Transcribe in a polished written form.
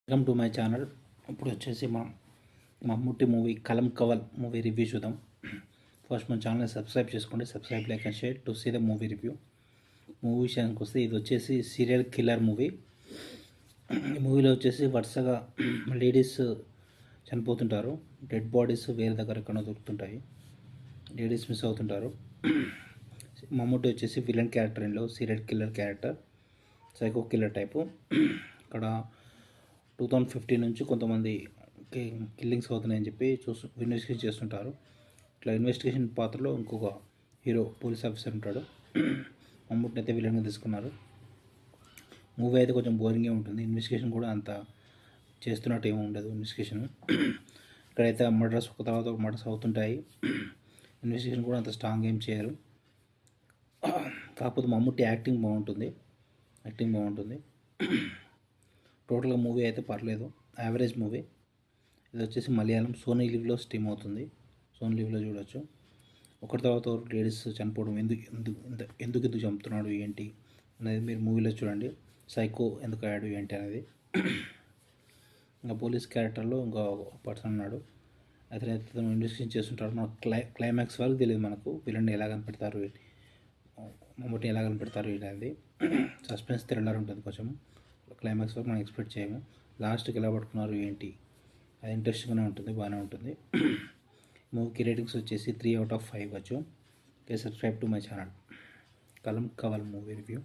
Welcome to my channel. ఇప్పుడు వచ్చేసి Mammootty movie Kalam Kaval movie review చూద్దాం. ఫస్ట్ మన ఛానల్ని సబ్స్క్రైబ్ చేసుకోండి. Subscribe, like and share to see the movie review. Movie విషయానికి వస్తే ఇది వచ్చేసి సీరియల్ కిల్లర్ మూవీ. ఈ మూవీలో వచ్చేసి వరుసగా లేడీస్ చనిపోతుంటారు. డెడ్ బాడీస్ వేరే దగ్గర ఎక్కడో దొరుకుతుంటాయి. లేడీస్ మిస్ అవుతుంటారు. మమ్ముట్టి వచ్చేసి విలన్ క్యారెక్టర్, ఇందులో serial killer character, psycho killer type. ఇక్కడ 2015 నుంచి కొంతమంది కిల్లింగ్స్ అవుతున్నాయని చెప్పి ఇన్వెస్టిగేషన్ చేస్తుంటారు. ఇట్లా ఇన్వెస్టిగేషన్ పాత్రలో ఇంకొక హీరో పోలీస్ ఆఫీసర్ ఉంటాడు. మమ్ముట్ని అయితే విలన్గా తీసుకున్నారు. మూవీ అయితే కొంచెం బోరింగే ఉంటుంది. ఇన్వెస్టిగేషన్ కూడా అంత చేస్తున్నట్టు ఏమీ ఉండదు. ఇన్వెస్టిగేషన్ ఇక్కడైతే మర్డర్స్ ఒక తర్వాత ఒక మర్డర్స్ అవుతుంటాయి. ఇన్వెస్టిగేషన్ కూడా అంత స్ట్రాంగ్ ఏం చేయరు. కాకపోతే మమ్ముట్టి యాక్టింగ్ బాగుంటుంది. టోటల్గా మూవీ అయితే పర్లేదు, యావరేజ్ మూవీ. ఇది వచ్చేసి మలయాళం, సోనీ లివ్లో స్ట్రీమ్ అవుతుంది. సోనీ లివ్లో చూడొచ్చు. ఒకటి తర్వాత లేడీస్ చనిపోవడం ఎందుకు చంపుతున్నాడు ఏంటి అనేది మీరు మూవీలో చూడండి. సైకో ఎందుకు అయ్యాడు ఏంటి అనేది. ఇంకా పోలీస్ క్యారెక్టర్లో ఇంకా పర్సన్ ఉన్నాడు. అతను ఇన్వెస్టిగేషన్ చేస్తుంటాడు. మనకు క్లైమాక్స్ వరకు తెలియదు మనకు విలన్ని ఎలా కనిపెడతారు, మమ్ముటిని ఎలా కనిపెడతారు అనేది. సస్పెన్స్ థ్రిల్లర్ ఉంటుంది కొంచెం. క్లైమాక్స్ వరకు మనం ఎక్స్పెక్ట్ చేయము. లాస్ట్కి ఎలా పట్టుకున్నారు ఏంటి అది ఇంట్రెస్టింగ్గానే ఉంటుంది, బాగానే ఉంటుంది. మూవీకి రేటింగ్స్ వచ్చేసి 3/5 ఇవ్వచ్చు. సబ్స్క్రైబ్ టు మై ఛానల్ కలం కవల్ మూవీ రివ్యూ.